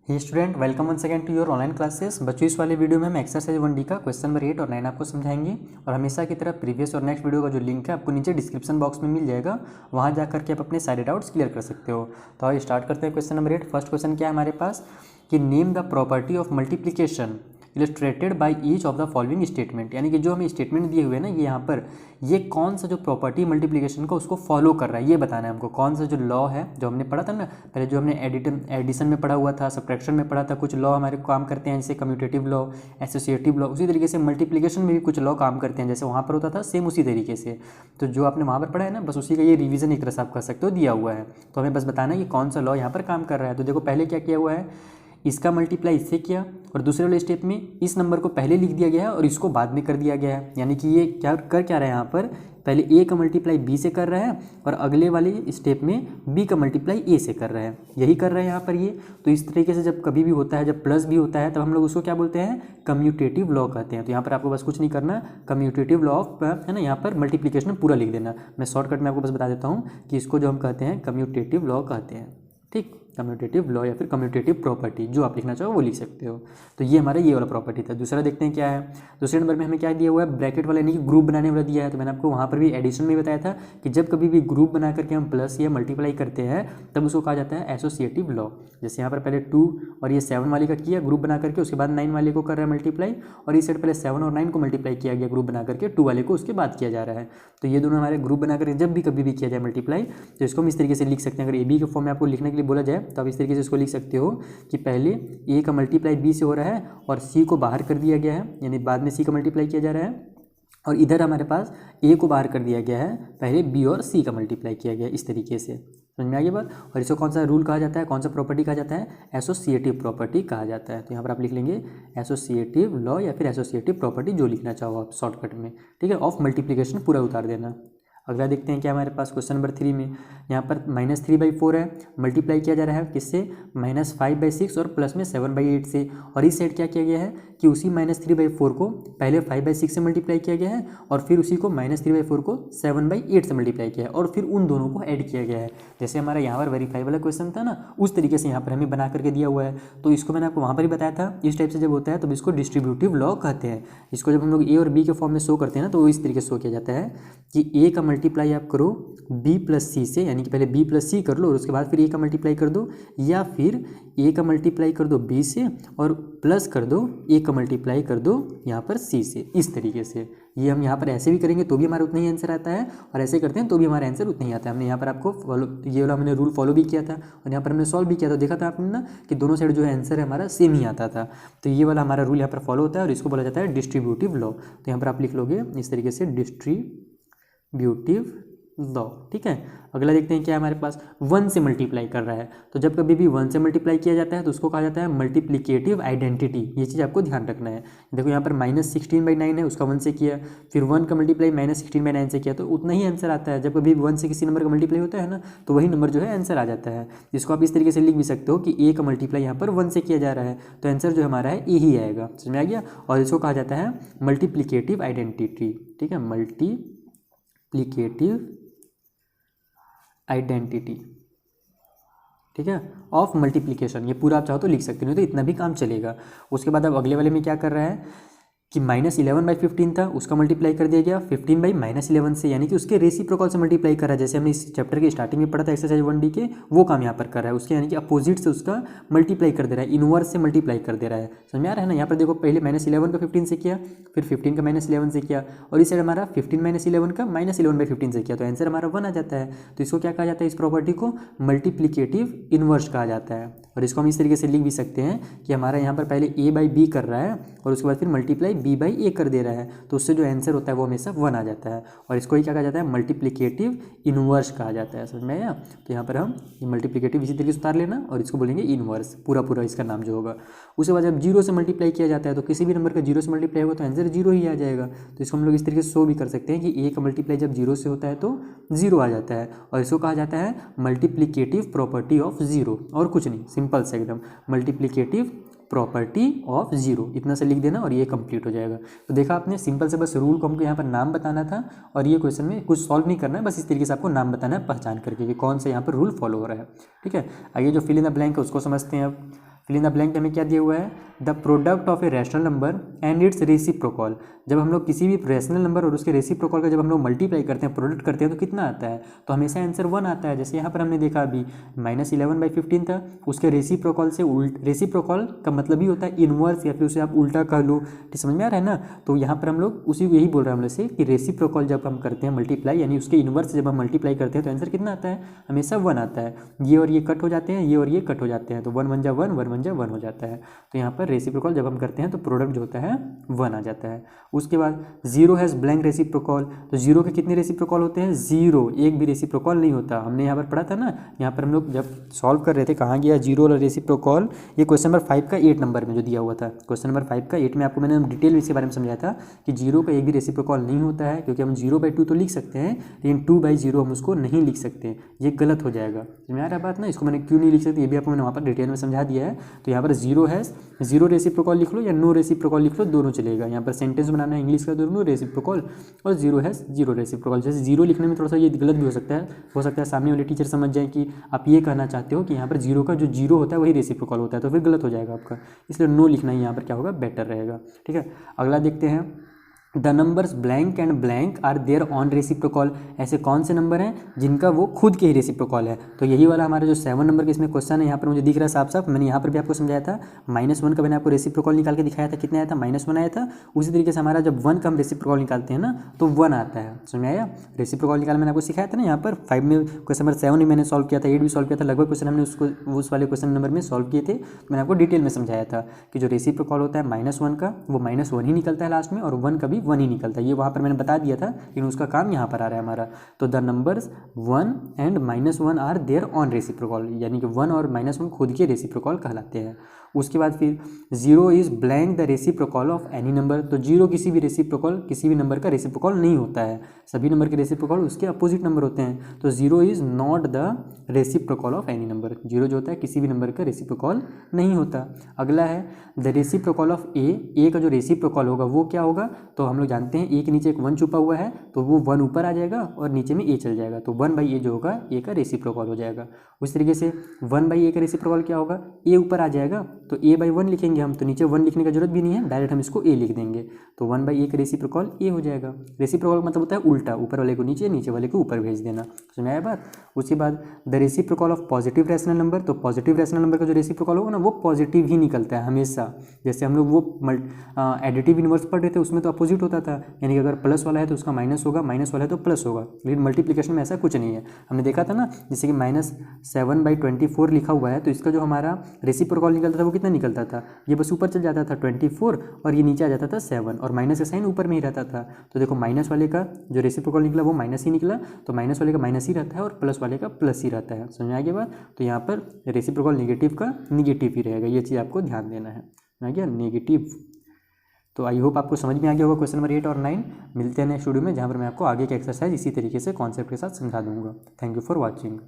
Student welcome one second to your online classes. बच्चों इस वाले वीडियो में हम एक्सरसाइज 1D का क्वेश्चन नंबर 8 और 9 आपको समझाएंगे और हमेशा की तरह प्रीवियस और नेक्स्ट वीडियो का जो लिंक है आपको नीचे डिस्क्रिप्शन बॉक्स में मिल जाएगा, वहाँ जा करके आप अपने सारे डाउट्स क्लियर कर सकते हो। तो आइए स्टार्ट करते हैं क्वेश्चन नंबर 8। फर्स्ट क्वेश्चन क्या है हमारे पास कि name the property of multiplication illustrated by each of the following statement, यानी कि जो हमें स्टेटमेंट दिए हुए हैं ना, ये यहाँ पर ये कौन सा जो प्रॉपर्टी मल्टीप्लिकेशन का उसको फॉलो कर रहा है ये बताना है हमको। कौन सा जो लॉ है जो हमने पढ़ा था ना पहले, जो हमने एडिशन में पढ़ा हुआ था, सब्ट्रैक्शन में पढ़ा था, कुछ लॉ हमारे काम करते हैं जैसे कम्यूटेटिव लॉ, एसोसिएटिव लॉ, उसी तरीके से मल्टीप्लिकेशन में भी कुछ लॉ काम करते हैं जैसे वहाँ पर होता था, सेम उसी तरीके से। तो जो आपने वहाँ पर पढ़ा है ना, बस उसी का ये रिवीजन एक तरह से आप कर सकते हो, दिया हुआ है। तो हमें बस बताना है कि कौन सा लॉ यहाँ पर काम कर रहा है। तो देखो पहले क्या किया हुआ है, इसका मल्टीप्लाई इससे किया और दूसरे वाले स्टेप में इस नंबर को पहले लिख दिया गया है और इसको बाद में कर दिया गया है। यानी कि ये क्या कर क्या रहा है, यहाँ पर पहले ए का मल्टीप्लाई बी से कर रहा है और अगले वाले स्टेप में बी का मल्टीप्लाई ए से कर रहा है, यही कर रहा है यहाँ पर ये। तो इस तरीके से जब कभी भी होता है, जब प्लस भी होता है, तब हम लोग उसको क्या बोलते हैं, कम्यूटेटिव लॉ कहते हैं। तो यहाँ पर आपको बस कुछ नहीं करना, कम्यूटेटिव लॉ ऑफ है ना, यहाँ पर मल्टीप्लिकेशन पूरा लिख देना। मैं शॉर्टकट में आपको बस बता देता हूँ कि इसको जो हम कहते हैं कम्यूटेटिव लॉ कहते हैं। ठीक, कम्यूटेटिव लॉ या फिर कम्यूटेटिव प्रॉपर्टी, जो आप लिखना चाहो वो लिख सकते हो। तो ये हमारा ये वाला प्रॉपर्टी था। दूसरा देखते हैं क्या है। दूसरे नंबर में हमें क्या दिया हुआ है, ब्रैकेट वाला यानी कि ग्रुप बनाने वाला दिया है। तो मैंने आपको वहाँ पर भी एडिशन में बताया था कि जब कभी भी ग्रुप बना करके हम प्लस या मल्टीप्लाई करते हैं तब उसको कहा जाता है एसोसिएटिव लॉ। जैसे यहाँ पर पहले 2 और ये 7 वाले का किया ग्रुप बना करके, उसके बाद 9 वाले को कर रहा है मल्टीप्लाई, और इस साइड पहले 7 और 9 को मल्टीप्लाई किया गया ग्रुप बना करके, 2 वाले को उसके बाद किया जा रहा है। तो ये दोनों हमारे ग्रुप बना करके जब भी कभी भी किया जाए मल्टीप्लाई, तो इसको हम इस तरीके से लिख सकते हैं। अगर ए बी के फॉर्म में आपको लिखने के लिए बोला जाए तो आप इस तरीके से इसको लिख सकते हो कि पहले ए का मल्टीप्लाई बी से हो रहा है और सी को बाहर कर दिया गया है, यानी बाद में सी का मल्टीप्लाई किया जा रहा है, और इधर हमारे पास ए को बाहर कर दिया गया है, पहले बी और सी का मल्टीप्लाई किया गया, इस तरीके से। समझ में आ गई बात। और इसको कौन सा रूल कहा जाता है, कौन सा प्रॉपर्टी कहा जाता है, एसोसिएटिव प्रॉपर्टी कहा जाता है। तो यहाँ पर आप लिख लेंगे एसोसिएटिव लॉ या फिर एसोसिएटिव प्रॉपर्टी, जो लिखना चाहो आप शॉर्टकट में। ठीक है, ऑफ मल्टीप्लिकेशन पूरा उतार देना। अगला देखते हैं क्या हमारे पास क्वेश्चन नंबर 3 में, यहाँ पर -3/4 है, मल्टीप्लाई किया जा रहा है किससे, -5/6 और प्लस में 7/8 से। और इस साइड क्या किया गया है कि उसी -3/4 को पहले 5/6 से मल्टीप्लाई किया गया है और फिर उसी को -3/4 को 7/8 से मल्टीप्लाई किया है और फिर उन दोनों को ऐड किया गया है। जैसे हमारा यहाँ पर वेरीफाई वाला क्वेश्चन था ना, उस तरीके से यहाँ पर हमें बना करके दिया हुआ है। तो इसको मैंने आपको वहाँ पर ही बताया था, इस टाइप से जब होता है तो इसको डिस्ट्रीब्यूटिव लॉ कहते हैं। इसको जब हम लोग ए और बी के फॉर्म में शो करते हैं ना, तो इस तरीके से शो किया जाता है कि ए का मल्टीप्लाई आप करो b प्लस सी से, यानी कि पहले b प्लस सी कर लो और उसके बाद फिर a का मल्टीप्लाई कर दो, या फिर a का मल्टीप्लाई कर दो b से और प्लस कर दो a का मल्टीप्लाई कर दो यहाँ पर c से। इस तरीके से ये हम यहाँ पर ऐसे भी करेंगे तो भी हमारा उतना ही आंसर आता है, और ऐसे करते हैं तो भी हमारा आंसर उतना ही आता है। हमने यहाँ पर आपको फॉलो, ये वाला हमने रूल फॉलो भी किया था और यहाँ पर हमने सॉल्व भी किया था। देखा था आपने ना कि दोनों साइड जो है आंसर है हमारा सेम ही आता था। तो ये वाला हमारा रूल यहाँ पर फॉलो होता है और इसको बोला जाता है डिस्ट्रीब्यूटिव लॉ। तो यहाँ पर आप लिख लोगे इस तरीके से, डिस्ट्रीब्यूटिव लॉ। ठीक है, अगला देखते हैं क्या है हमारे पास, 1 से मल्टीप्लाई कर रहा है। तो जब कभी भी 1 से मल्टीप्लाई किया जाता है तो उसको कहा जाता है मल्टीप्लिकेटिव आइडेंटिटी। ये चीज़ आपको ध्यान रखना है। देखो यहाँ पर -16/9 है, उसका 1 से किया, फिर 1 का मल्टीप्लाई -16/9 से किया, तो उतना ही आंसर आता है। जब कभी 1 से किसी नंबर का मल्टीप्लाई होता है ना, तो वही नंबर जो है आंसर आ जाता है। इसको आप इस तरीके से लिख भी सकते हो कि ए का मल्टीप्लाई यहाँ पर 1 से किया जा रहा है, तो आंसर जो हमारा है ए ही आएगा। समझ में आ गया। और इसको कहा जाता है मल्टीप्लिकेटिव आइडेंटिटी। ठीक है, मल्टीप्लिकेटिव आइडेंटिटी, ठीक है, ऑफ मल्टीप्लिकेशन। ये पूरा आप चाहो तो लिख सकते हो, तो इतना भी काम चलेगा। उसके बाद अब अगले वाले में क्या कर रहा है कि -11/15 था, उसका मल्टीप्लाई कर दिया गया 15/-11 से, यानी कि उसके रेसिप्रोकल से मल्टीप्लाई कर रहा है। जैसे हमने इस चैप्टर के स्टार्टिंग में पढ़ा था एक्सरसाइज 1D के, वो काम यहाँ पर कर रहा है। उसके यानी कि अपोजिट से उसका मल्टीप्लाई कर दे रहा है, इनवर्स से मल्टीप्लाई कर दे रहा है। समझ में आ रहा है ना। यहाँ पर देखो पहले -11 का 15 से किया, फिर 15 का -11 से किया, और इस साइड हमारा 15-11 का -11/15 से किया, तो आंसर हमारा 1 आ जाता है। तो इसको क्या कहा जाता है, इस प्रॉपर्टी को मल्टीप्लिकेटिव इनवर्स कहा जाता है। और इसको हम इस तरीके से लिख भी सकते हैं कि हमारा यहाँ पर पहले a/b कर रहा है और उसके बाद फिर मल्टीप्लाई b/a कर दे रहा है, तो उससे जो आंसर होता है वो हमेशा 1 आ जाता है। और इसको ही क्या कहा जाता है, मल्टीप्लिकेटिव इनवर्स कहा जाता है। समझ में आया। तो यहाँ पर हम मल्टीप्लिकेटिव इसी तरीके से उतार लेना और इसको बोलेंगे इनवर्स, पूरा इसका नाम जो होगा। उसके बाद जब 0 से मल्टीप्लाई किया जाता है, तो किसी भी नंबर का 0 से मल्टीप्लाई होगा तो आंसर 0 ही आ जाएगा। तो इसको हम लोग इस तरीके से शो भी कर सकते हैं कि a का मल्टीप्लाई जब 0 से होता है तो 0 आ जाता है, और इसको कहा जाता है मल्टीप्लिकेटिव प्रॉपर्टी ऑफ 0। और कुछ नहीं, सिंपल से एकदम मल्टीप्लिकेटिव प्रॉपर्टी ऑफ 0, इतना से लिख देना और ये कंप्लीट हो जाएगा। तो देखा आपने, सिंपल से बस रूल को हमको यहाँ पर नाम बताना था और ये क्वेश्चन में कुछ सॉल्व नहीं करना है, बस इस तरीके से आपको नाम बताना है पहचान करके कि कौन सा यहाँ पर रूल फॉलो हो रहा है। ठीक है, आइए जो फिल इन द ब्लैंक है उसको समझते हैं अब। फिल इन द ब्लैंक हमें क्या दिया हुआ है, the product of a rational number and it's reciprocal. जब हम लोग किसी भी रैशनल नंबर और उसके रेसिप्रोकल का जब हम लोग मल्टीप्लाई करते हैं, प्रोडक्ट करते हैं, तो कितना आता है, तो हमेशा आंसर 1 आता है। जैसे यहाँ पर हमने देखा अभी -11/15 था, उसके रेसिप्रोकल से रेसिप्रोकल का मतलब ही होता है इनवर्स, या फिर उसे आप उल्टा कह लो, समझ में आ रहा है ना। तो यहाँ पर हम लोग उसी यही बोल रहे हैं हम लोग से कि रेसिप्रोकल जब हम करते हैं मल्टीप्लाई, यानी उसके इनवर्स जब हम मल्टीप्लाई करते हैं तो आंसर कितना आता है, हमेशा 1 आता है। ये और ये कट हो जाते हैं, ये और ये कट हो जाते हैं, तो 1 1 जा 1, 1 1 जा 1 हो जाता है। तो यहाँ पर रेसिप्रोकल जब हम करते हैं तो प्रोडक्ट जो होता है 1 आ जाता है। उसके बाद 0 हैज़ ब्लैंक रेसिप्रोकल, तो 0 के कितने रेसिप्रोकल होते हैं, 0, एक भी रेसिप्रोकल नहीं होता। हमने यहाँ पर पढ़ा था ना, यहाँ पर हम लोग जब सॉल्व कर रहे थे, कहाँ गया 0 और रेसिप्रोकल, ये क्वेश्चन नंबर 5 का 8 नंबर में जो दिया हुआ था, क्वेश्चन नंबर 5 का 8 में आपको मैंने डिटेल इसके बारे में समझाया था कि 0 का एक भी रेसिप्रोकल नहीं होता है, क्योंकि हम 0/2 तो लिख सकते हैं, लेकिन 2/0 हम उसको नहीं लिख सकते, ये गलत हो जाएगा। समझ आ रहा बात ना, इसको मैंने क्यों नहीं लिख सकते ये भी आपको मैंने वहाँ पर डिटेल में समझा दिया है। तो यहाँ पर 0 है, 0 रेसिप्रोकल लिख लो या नो रेसिप्रोकल लिख लो, दोनों चलेगा। यहाँ पर सेंटेंस बनाना है इंग्लिश का, दोनों रेसिप्रोकल, और 0 है 0 रेसिप्रोकल। जैसे 0 लिखने में थोड़ा सा ये गलत भी हो सकता है सामने वाले टीचर समझ जाए कि आप ये कहना चाहते हो कि यहाँ पर 0 का जो 0 होता है वही रेसिप्रोकल होता है, तो फिर गलत हो जाएगा आपका, इसलिए नो लिखना ही यहाँ पर क्या होगा, बेटर रहेगा। ठीक है, अगला देखते हैं, the numbers blank and blank are their own reciprocal. ऐसे कौन से नंबर हैं जिनका वो खुद के ही रेसिप्रोकल है, तो यही वाला हमारा जो 7 नंबर का इसमें क्वेश्चन है, यहाँ पर मुझे दिख रहा है साफ साफ, मैंने यहाँ पर भी आपको समझाया था, -1 का मैंने आपको रेसिप्रोकल निकाल के दिखाया था, कितना आया था, -1 आया था। उसी तरीके से हमारा जब 1 का हम रेसिप्रोकल निकालते हैं ना तो 1 आता है, समझ में आया। रेसिप्रोकल निकाल मैंने आपको सिखाया था ना, यहाँ पर 5 में क्वेश्चन नंबर 7 भी मैंने सॉल्व किया था, 8 भी सॉल्व किया था, लगभग क्वेश्चन हमने उसको उस वाले क्वेश्चन नंबर में सॉल्व किए थे। मैंने आपको डिटेल में समझाया था कि जो रेसिप्रोकल होता है -1 का, वो -1 ही निकलता है लास्ट में, और 1 का भी 1 ही निकलता है। ये वहाँ पर मैंने बता दिया था, लेकिन उसका काम यहाँ पर आ रहा है हमारा। तो the numbers 1 and -1 are their own reciprocal, यानी कि 1 और -1 खुद के रेसिप्रोकल कहलाते हैं। उसके बाद फिर 0 is blank the reciprocal of any number, तो 0 किसी भी रेसिप्रोकल, किसी भी नंबर का रेसिप्रोकल नहीं होता है, सभी नंबर के रेसिप्रोकल उसके अपोजिट नंबर होते हैं। तो 0 is not the reciprocal of any number, 0 जो होता है किसी भी नंबर का रेसिप्रोकल नहीं होता। अगला है द रेसिप्रोकल ऑफ ए का जो रेसिप्रोकल होगा वो क्या होगा, तो हम लोग जानते हैं ए के नीचे एक 1 छुपा हुआ है, तो वो 1 ऊपर आ जाएगा और नीचे में ए चल जाएगा, तो 1/a जो होगा ए का रेसिप्रोकल हो जाएगा। उस तरीके से 1/a का रेसिप्रोकल क्या होगा, ए ऊपर आ जाएगा तो a/1 लिखेंगे हम, तो नीचे 1 लिखने का जरूरत भी नहीं है, डायरेक्ट हम इसको a लिख देंगे, तो 1/a का रेसिप्रोकल a हो जाएगा। रेसिप्रोकल मतलब होता है उल्टा, ऊपर वाले को नीचे, नीचे वाले को ऊपर भेज देना, समझ में आया बात। उसके बाद the reciprocal of positive rational number, तो पॉजिटिव रैशनल नंबर का जो रेसिप्रोकल होगा ना वो पॉजिटिव ही निकलता है हमेशा। जैसे हम लोग वो एडिटिव इनवर्स पढ़ रहे थे, उसमें तो अपोजिट होता था, यानी कि अगर प्लस वाला है तो उसका माइनस होगा, माइनस वाला है तो प्लस होगा, लेकिन मल्टीप्लिकेशन में ऐसा कुछ नहीं है। हमने देखा था ना, जैसे कि -7/24 लिखा हुआ है, तो इसका जो हमारा रेसिप्रोकल निकलता था वो कितना निकलता था, ये बस ऊपर चल जाता था 24 और ये नीचे आ जाता था 7, और माइनस का साइन ऊपर में ही रहता था। तो देखो माइनस वाले का जो रेसिप्रोकल निकला वो माइनस ही निकला, तो माइनस वाले का माइनस ही रहता है और प्लस वाले का प्लस ही रहता है, समझ में आ गया बात। तो यहाँ पर रेसिप्रोकल नेगेटिव का नेगेटिव ही रहेगा, ये चीज़ आपको ध्यान देना है, आ गया नेगेटिव। तो आई होप आपको समझ में आ गया होगा क्वेश्चन नंबर 8 और 9। मिलते हैं नेक्स्ट वीडियो में, जहाँ पर मैं आपको आगे के एक्सरसाइज इसी तरीके से कॉन्सेप्ट के साथ समझा दूंगा। Thank you for watching.